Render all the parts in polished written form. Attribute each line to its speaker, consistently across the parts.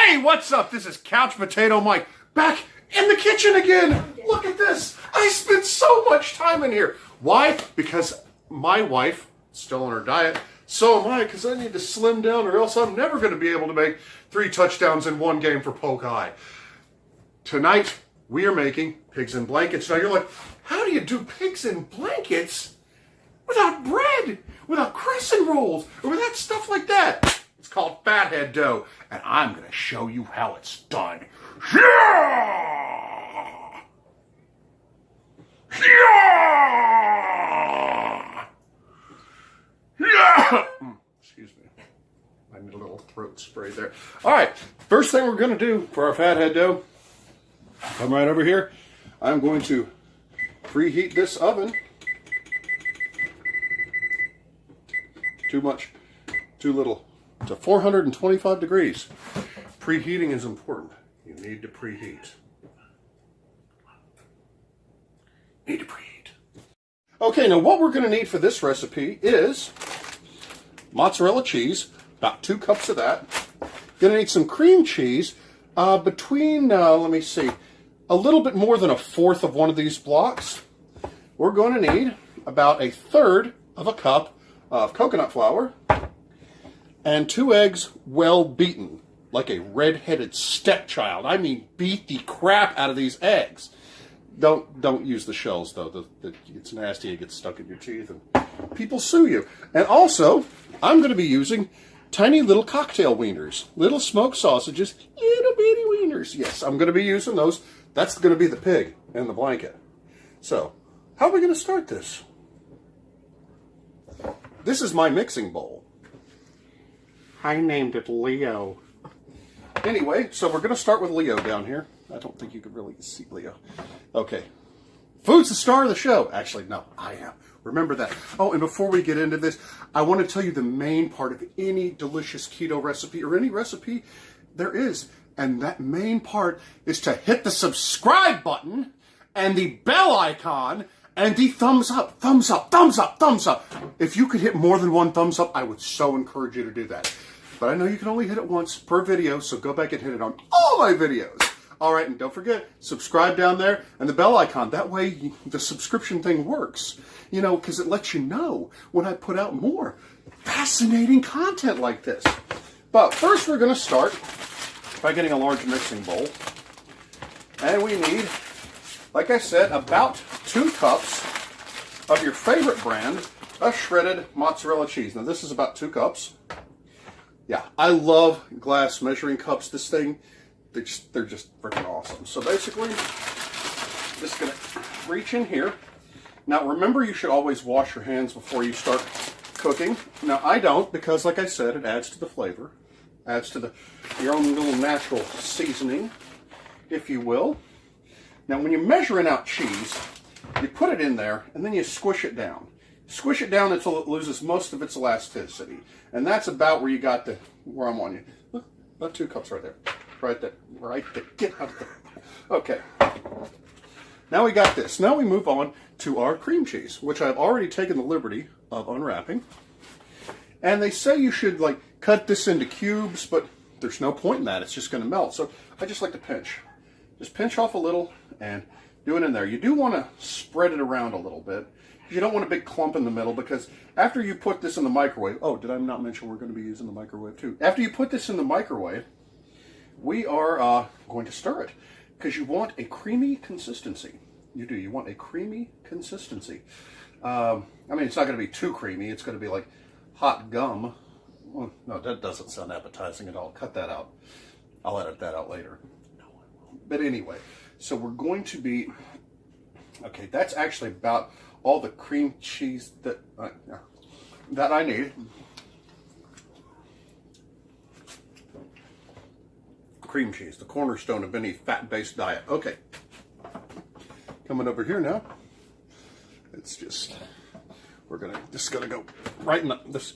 Speaker 1: Hey, what's up? This is Couch Potato Mike, back in the kitchen again. Look at this. I spent so much time in here. Why? Because my wife, still on her diet, so am I, because I need to slim down or else I'm never going to be able to make 3 touchdowns in one game for Polk High. Tonight, we are making pigs in blankets. Now you're like, how do you do pigs in blankets without bread, without crescent rolls, or without stuff like that? It's called fathead dough, and I'm going to show you how it's done. Yeah! Yeah! Yeah! Excuse me. I need a little throat spray there. All right, first thing we're going to do for our fathead dough, come right over here. I'm going to preheat this oven. Too much, too little. To 425 degrees. Preheating is important. You need to preheat. Need to preheat. Okay, now what we're going to need for this recipe is mozzarella cheese, about 2 cups of that. Going to need some cream cheese, between, let me see, a little bit more than 1/4 of one of these blocks. We're going to need about 1/3 of a cup of coconut flour, and 2 eggs well beaten, like a red-headed stepchild. I mean, beat the crap out of these eggs. Don't use the shells, though. It's nasty. It gets stuck in your teeth, and people sue you. And also, I'm going to be using tiny little cocktail wieners, little smoked sausages, little bitty wieners. Yes, I'm going to be using those. That's going to be the pig in the blanket. So, how are we going to start this? This is my mixing bowl. I named it Leo. Anyway, so we're going to start with Leo down here. I don't think you can really see Leo. Okay. Food's the star of the show. Actually, no, I am. Remember that. Oh, and before we get into this, I want to tell you the main part of any delicious keto recipe, or any recipe there is. And that main part is to hit the subscribe button and the bell icon and the thumbs up, thumbs up, thumbs up, thumbs up. If you could hit more than 1 thumbs up, I would so encourage you to do that. But I know you can only hit it once per video, so go back and hit it on all my videos. All right, and don't forget, subscribe down there and the bell icon. That way, the subscription thing works. You know, because it lets you know when I put out more fascinating content like this. But first, we're going to start by getting a large mixing bowl. And we need, like I said, about 2 cups of your favorite brand of shredded mozzarella cheese. Now, this is about 2 cups. Yeah, I love glass measuring cups. This thing, they're just freaking awesome. So basically, just going to reach in here. Now, remember, you should always wash your hands before you start cooking. Now, I don't, because like I said, it adds to the flavor. Adds to your own little natural seasoning, if you will. Now, when you're measuring out cheese, you put it in there, and then you squish it down. Squish it down until it loses most of its elasticity. And that's about where you got where I'm on you. Look, about 2 cups right there. Right there. Right there. Get out of there. Okay. Now we got this. Now we move on to our cream cheese, which I've already taken the liberty of unwrapping. And they say you should, like, cut this into cubes, but there's no point in that. It's just going to melt. So I just like to pinch. Just pinch off a little and do it in there. You do want to spread it around a little bit. You don't want a big clump in the middle, because after you put this in the microwave, oh, did I not mention we're going to be using the microwave too? After you put this in the microwave, we are going to stir it, because you want a creamy consistency. You do. You want a creamy consistency. I mean, it's not going to be too creamy. It's going to be like hot gum. Well, no, that doesn't sound appetizing at all. Cut that out. I'll edit that out later. No, I won't. But anyway, so we're going to be, okay, that's actually about all the cream cheese that I need. Cream cheese, the cornerstone of any fat-based diet. Okay. Coming over here now. It's just, just gonna go right in this.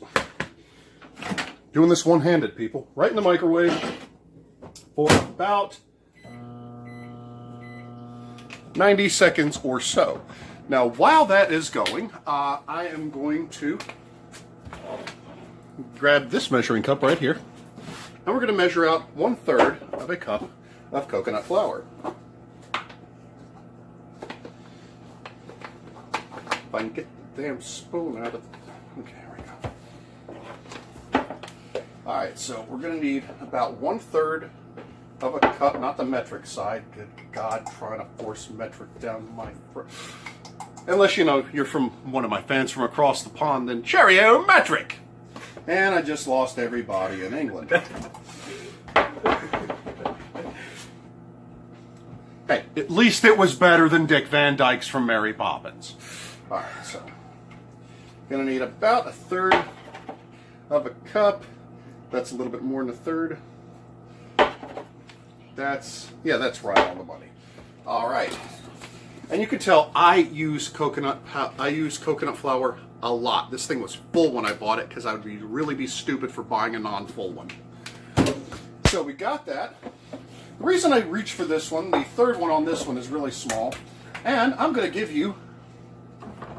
Speaker 1: Doing this one-handed, people. Right in the microwave for about 90 seconds or so. Now, while that is going, I am going to grab this measuring cup right here, And we're going to measure out 1/3 of a cup of coconut flour. If I can get the damn spoon out of... Okay, here we go. Alright, so we're going to need about 1/3 of a cup, not the metric side. Good God, trying to force metric down my throat. Unless, you know, you're from one of my fans from across the pond, then cheerio metric! And I just lost everybody in England. Hey, at least it was better than Dick Van Dyke's from Mary Poppins. Alright, so gonna need about 1/3 of a cup. That's a little bit more than 1/3. That's right on the money. Alright. And you can tell I use coconut flour a lot. This thing was full when I bought it because I would really be stupid for buying a non-full one. So we got that. The reason I reached for this one, the third one on this one is really small. And I'm going to give you,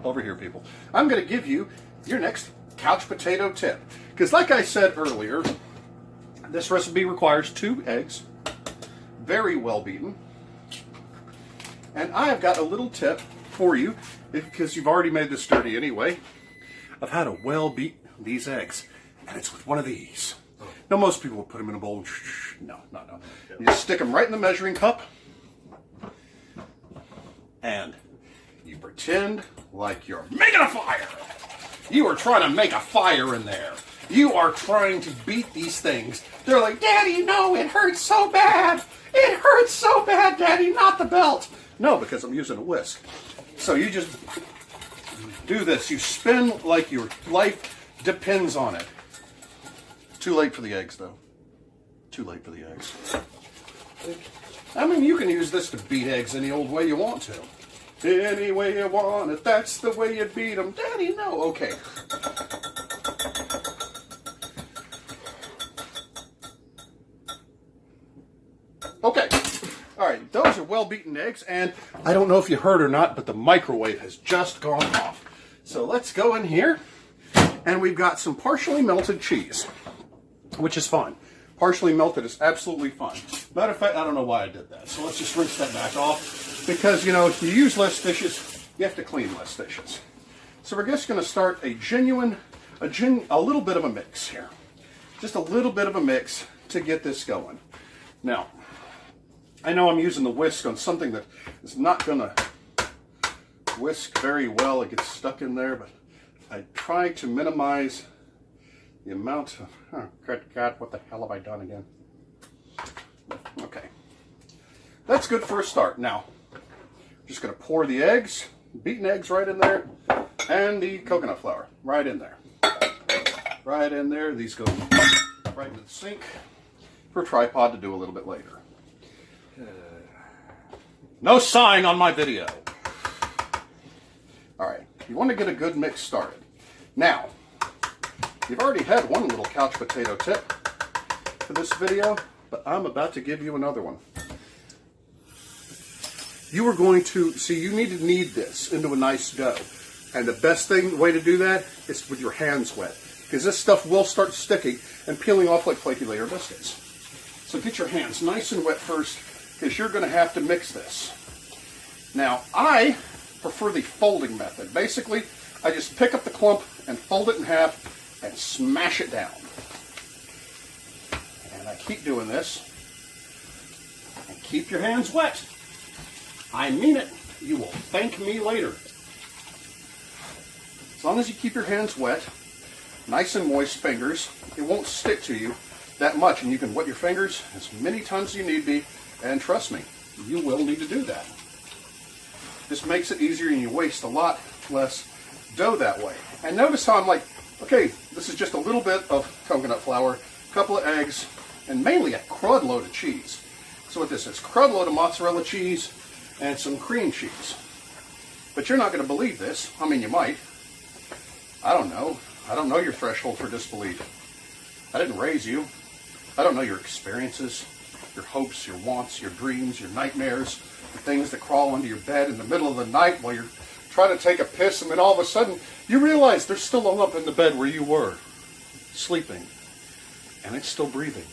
Speaker 1: over here people, I'm going to give you your next couch potato tip. Because like I said earlier, this recipe requires 2 eggs, very well beaten. And I have got a little tip for you, because you've already made this dirty anyway, of how to well beat these eggs. And it's with one of these. Now most people will put them in a bowl. No. You just stick them right in the measuring cup. And you pretend like you're making a fire. You are trying to make a fire in there. You are trying to beat these things. They're like, Daddy, no, it hurts so bad. It hurts so bad, Daddy, not the belt. No, because I'm using a whisk. So you just do this. You spin like your life depends on it. Too late for the eggs, though. Too late for the eggs. I mean, you can use this to beat eggs any old way you want to. Any way you want it, that's the way you beat them. Daddy, no. Okay. Okay. All right, those are well-beaten eggs, and I don't know if you heard or not, but the microwave has just gone off. So let's go in here, and we've got some partially melted cheese, which is fine. Partially melted is absolutely fine. Matter of fact, I don't know why I did that. So let's just rinse that back off, because, you know, if you use less dishes, you have to clean less dishes. So we're just going to start a little bit of a mix here. Just a little bit of a mix to get this going. Now, I know I'm using the whisk on something that is not going to whisk very well. It gets stuck in there, but I try to minimize the amount of... Oh, good God, what the hell have I done again? Okay. That's good for a start. Now, just going to pour the eggs, beaten eggs right in there, and the coconut flour right in there. Right in there. These go right into the sink for a tripod to do a little bit later. No sighing on my video. Alright, you want to get a good mix started. Now, you've already had one little couch potato tip for this video, but I'm about to give you another one. You are going to, see, you need to knead this into a nice dough. And the best way to do that is with your hands wet. Because this stuff will start sticking and peeling off like flaky layer biscuits. So get your hands nice and wet first, because you're going to have to mix this. Now, I prefer the folding method. Basically, I just pick up the clump and fold it in half and smash it down. And I keep doing this. And keep your hands wet. I mean it. You will thank me later. As long as you keep your hands wet, nice and moist fingers, it won't stick to you that much, and you can wet your fingers as many times as you need be, and trust me, you will need to do that. This makes it easier and you waste a lot less dough that way. And notice how I'm like, okay, this is just a little bit of coconut flour, a couple of eggs, and mainly a crud load of cheese. So what this is, crud load of mozzarella cheese and some cream cheese. But you're not going to believe this. I mean, you might. I don't know. I don't know your threshold for disbelief. I didn't raise you. I don't know your experiences, your hopes, your wants, your dreams, your nightmares, the things that crawl under your bed in the middle of the night while you're trying to take a piss, and then all of a sudden you realize there's still a lump in the bed where you were sleeping, and it's still breathing.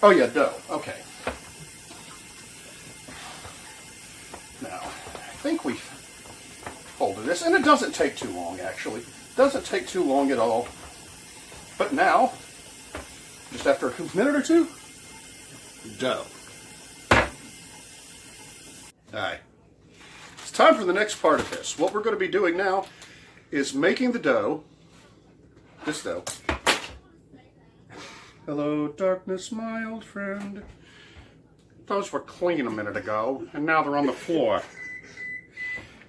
Speaker 1: Oh yeah, dough. Okay. Now, I think we folded this, and it doesn't take too long, actually. It doesn't take too long at all. But now, just after a minute or two, dough. Alright. It's time for the next part of this. What we're going to be doing now is making the dough. This dough. Hello, darkness, my old friend. Those were clean a minute ago, and now they're on the floor.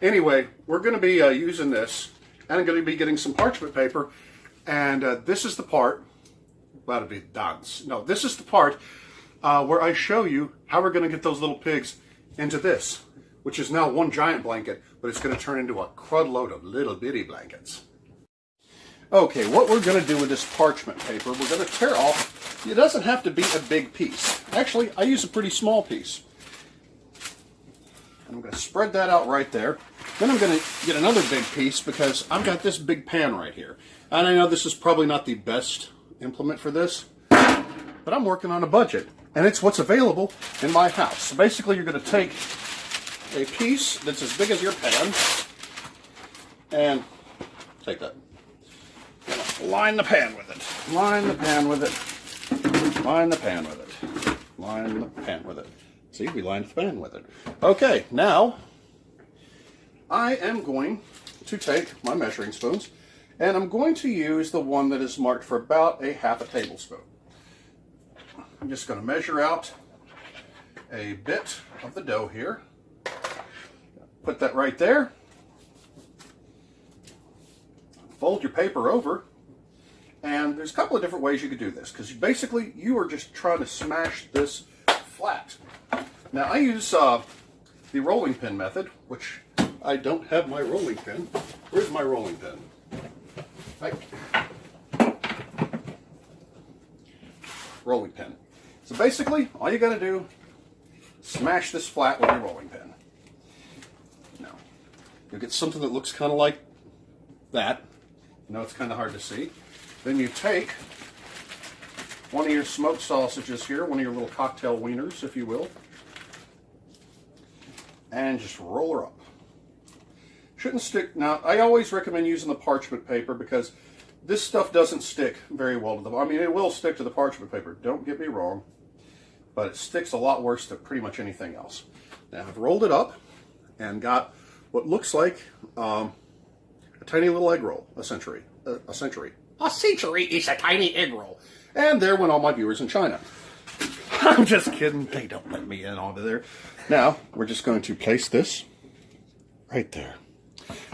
Speaker 1: Anyway, we're going to be using this, and I'm going to be getting some parchment paper, and this is the part, that'll be dance. No, this is the part where I show you how we're going to get those little pigs into this, which is now one giant blanket, but it's going to turn into a crud load of little bitty blankets. Okay, what we're going to do with this parchment paper, we're going to tear off. It doesn't have to be a big piece. Actually, I use a pretty small piece. And I'm going to spread that out right there. Then I'm going to get another big piece because I've got this big pan right here. And I know this is probably not the best implement for this, but I'm working on a budget. And it's what's available in my house. So basically, you're going to take a piece that's as big as your pan and take that. Line the pan with it. Line the pan with it. Line the pan with it. Line the pan with it. See, we lined the pan with it. Okay, now I am going to take my measuring spoons and I'm going to use the one that is marked for about a half a tablespoon. I'm just going to measure out a bit of the dough here. Put that right there. Fold your paper over. And there's a couple of different ways you could do this, because basically you are just trying to smash this flat. Now I use the rolling pin method, which I don't have my rolling pin. Where's my rolling pin? Right. Rolling pin. So basically, all you got to do, smash this flat with your rolling pin. Now, you'll get something that looks kind of like that. You know, it's kind of hard to see. Then you take one of your smoked sausages here, one of your little cocktail wieners, if you will, and just roll her up. Shouldn't stick. Now, I always recommend using the parchment paper because this stuff doesn't stick very well to the, I mean, it will stick to the parchment paper, don't get me wrong, but it sticks a lot worse to pretty much anything else. Now, I've rolled it up and got what looks like a tiny little egg roll, a century. A century is a tiny egg roll. And there went all my viewers in China. I'm just kidding. They don't let me in onto there. Now, we're just going to place this right there.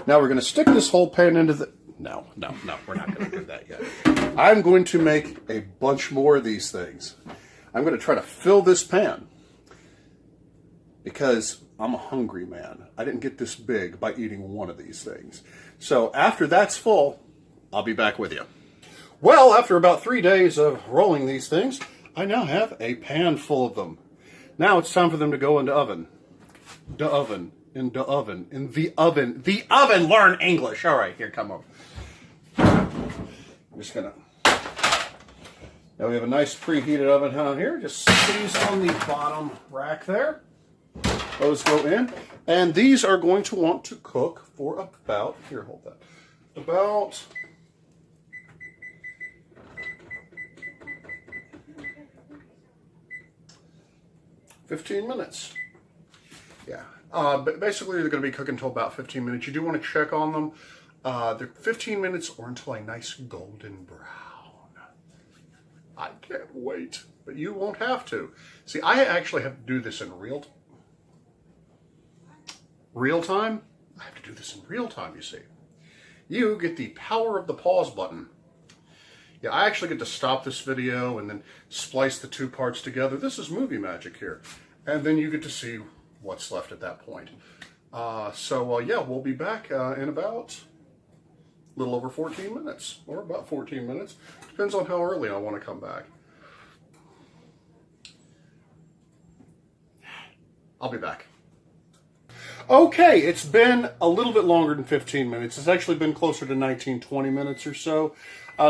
Speaker 1: Now, we're going to stick this whole pan into the... No, we're not going to do that yet. I'm going to make a bunch more of these things. I'm going to try to fill this pan because I'm a hungry man. I didn't get this big by eating one of these things. So after that's full, I'll be back with you. Well, after about 3 days of rolling these things, I now have a pan full of them. Now it's time for them to go into oven. The oven. In the oven. In the oven. The oven! Learn English! All right, here, come over. I'm just gonna... Now we have a nice preheated oven down here. Just stick these on the bottom rack there. Those go in. And these are going to want to cook for about... Here, hold that. About... 15 minutes. Yeah. But basically, they're going to be cooking until about 15 minutes. You do want to check on them. They're 15 minutes or until a nice golden brown. I can't wait. But you won't have to. See, I actually have to do this in real time. I have to do this in real time, you see. You get the power of the pause button. Yeah, I actually get to stop this video and then splice the two parts together. This is movie magic here. And then you get to see what's left at that point. Yeah, we'll be back in about a little over 14 minutes, or about 14 minutes. Depends on how early I want to come back. I'll be back. Okay, it's been a little bit longer than 15 minutes. It's actually been closer to 19, 20 minutes or so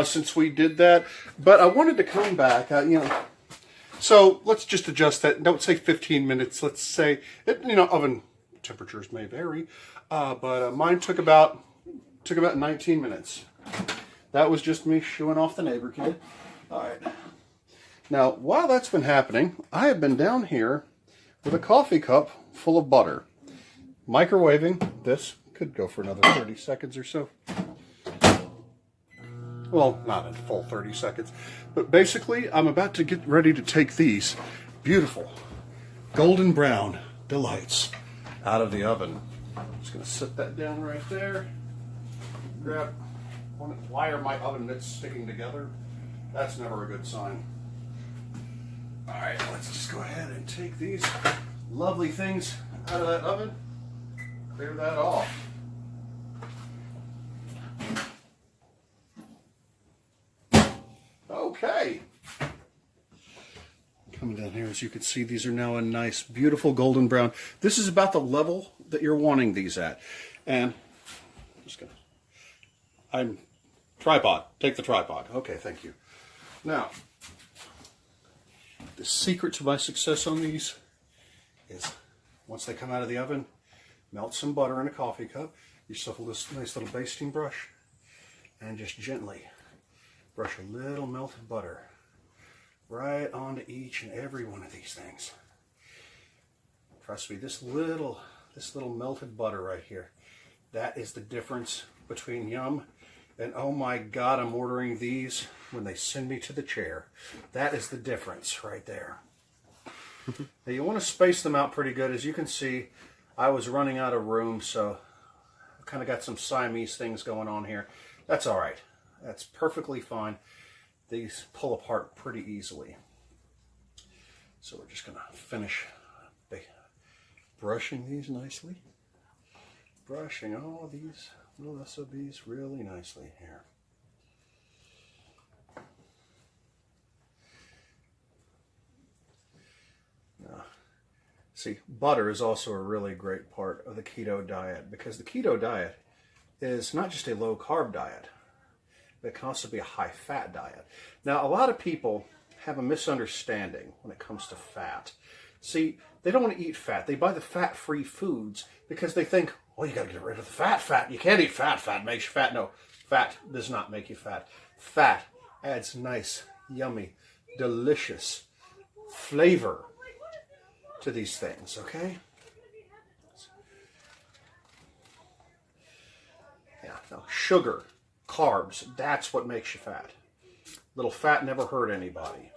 Speaker 1: since we did that. But I wanted to come back, So let's just adjust that. Don't say 15 minutes. Let's say, oven temperatures may vary, but mine took about 19 minutes. That was just me shooing off the neighbor kid. All right. Now, while that's been happening, I have been down here with a coffee cup full of butter. Microwaving this. Could go for another 30 seconds or so. Well, not a full 30 seconds. But basically, I'm about to get ready to take these beautiful golden brown delights out of the oven. I'm just going to set that down right there. Grab one. Why are my oven mitts sticking together? That's never a good sign. All right, let's just go ahead and take these lovely things out of that oven. Clear that off. Okay. Coming down here, as you can see, these are now a nice, beautiful golden brown. This is about the level that you're wanting these at. And I'm just gonna, tripod, take the tripod. Okay, thank you. Now, the secret to my success on these is once they come out of the oven, melt some butter in a coffee cup, you shuffle this nice little basting brush, and just gently brush a little melted butter right onto each and every one of these things. Trust me, this little melted butter right here, that is the difference between yum and oh my God, I'm ordering these when they send me to the chair. That is the difference right there. Now you want to space them out pretty good. As you can see, I was running out of room, so I've kind of got some Siamese things going on here. That's all right. That's perfectly fine. These pull apart pretty easily. So we're just going to finish brushing these nicely. Brushing all these little SOBs really nicely here. Now, see, butter is also a really great part of the keto diet because the keto diet is not just a low carb diet. It can also be a high fat diet. Now, a lot of people have a misunderstanding when it comes to fat. See, they don't want to eat fat. They buy the fat-free foods because they think, well, you got to get rid of the fat. You can't eat fat. Fat makes you fat. No, fat does not make you fat. Fat adds nice, yummy, delicious flavor to these things, okay? Yeah, now sugar, carbs, that's what makes you fat. Little fat never hurt anybody.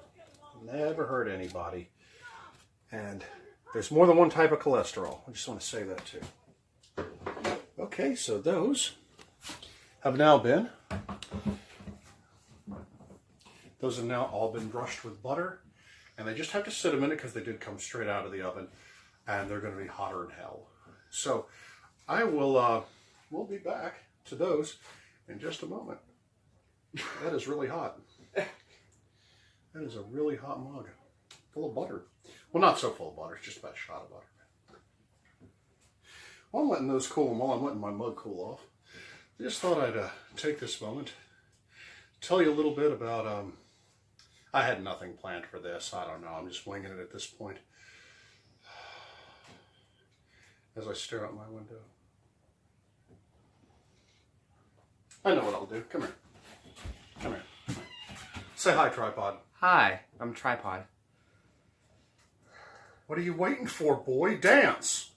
Speaker 1: Never hurt anybody. And there's more than one type of cholesterol. I just want to say that too. Okay, so those have now all been brushed with butter. And they just have to sit a minute because they did come straight out of the oven. And they're going to be hotter than hell. So I will, we'll be back to those in just a moment. That is really hot. That is a really hot mug. Full of butter. Well, not so full of butter. It's just about a shot of butter. While I'm letting those cool and while I'm letting my mug cool off, I just thought I'd take this moment to tell you a little bit about, I had nothing planned for this. I don't know. I'm just winging it at this point. As I stare out my window. I know what I'll do. Come here. Come here. Say hi, tripod.
Speaker 2: Hi, I'm Tripod.
Speaker 1: What are you waiting for, boy? Dance!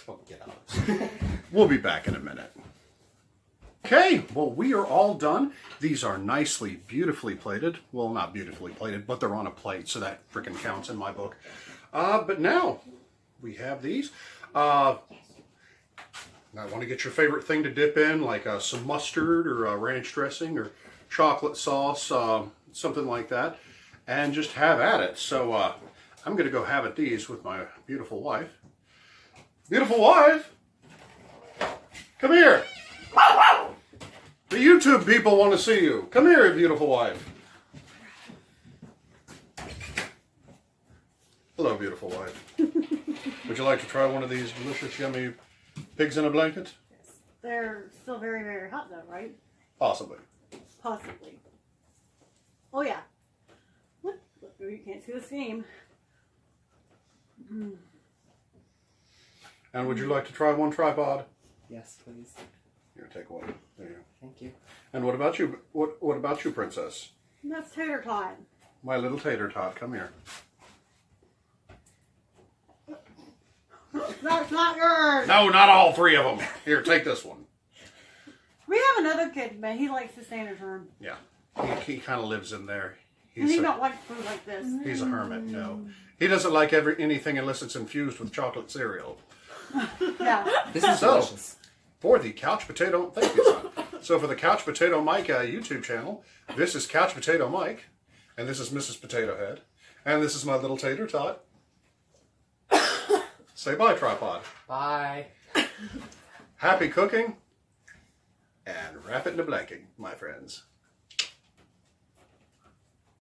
Speaker 1: Well, get out. We'll be back in a minute. Okay, well, we are all done. These are nicely, beautifully plated. Well, not beautifully plated, but they're on a plate, so that freaking counts in my book. But now, we have these. Now, want to get your favorite thing to dip in, like some mustard or ranch dressing or chocolate sauce, something like that, and just have at it. So, I'm going to go have at these with my beautiful wife. Beautiful wife! Come here! The YouTube people want to see you. Come here, beautiful wife. Hello, beautiful wife. Would you like to try one of these delicious, yummy pigs in a blanket?
Speaker 3: Yes. They're still very, very hot though, right?
Speaker 1: Possibly.
Speaker 3: Possibly. Oh yeah. Look Oh, you can't see the seam.
Speaker 1: And would you like to try one tripod?
Speaker 2: Yes, please.
Speaker 1: Here, take one. There you go.
Speaker 2: Thank you.
Speaker 1: And what about you? What about you, Princess?
Speaker 3: And that's tater tot.
Speaker 1: My little tater tot, come here.
Speaker 3: That's not yours.
Speaker 1: No, not all three of them. Here, take this one.
Speaker 3: We have another kid, but he likes to stay in his room.
Speaker 1: Yeah, he kind of lives in there.
Speaker 3: And he don't like food like this.
Speaker 1: He's a hermit. No, he doesn't like anything unless it's infused with chocolate cereal.
Speaker 3: Yeah.
Speaker 2: This is
Speaker 1: So-
Speaker 2: delicious.
Speaker 1: For the Couch Potato, thank you, son. So for the Couch Potato Mike YouTube channel, this is Couch Potato Mike, and this is Mrs. Potato Head, and this is my little tater tot. Say bye, tripod.
Speaker 2: Bye.
Speaker 1: Happy cooking, and wrap it in a blanket, my friends.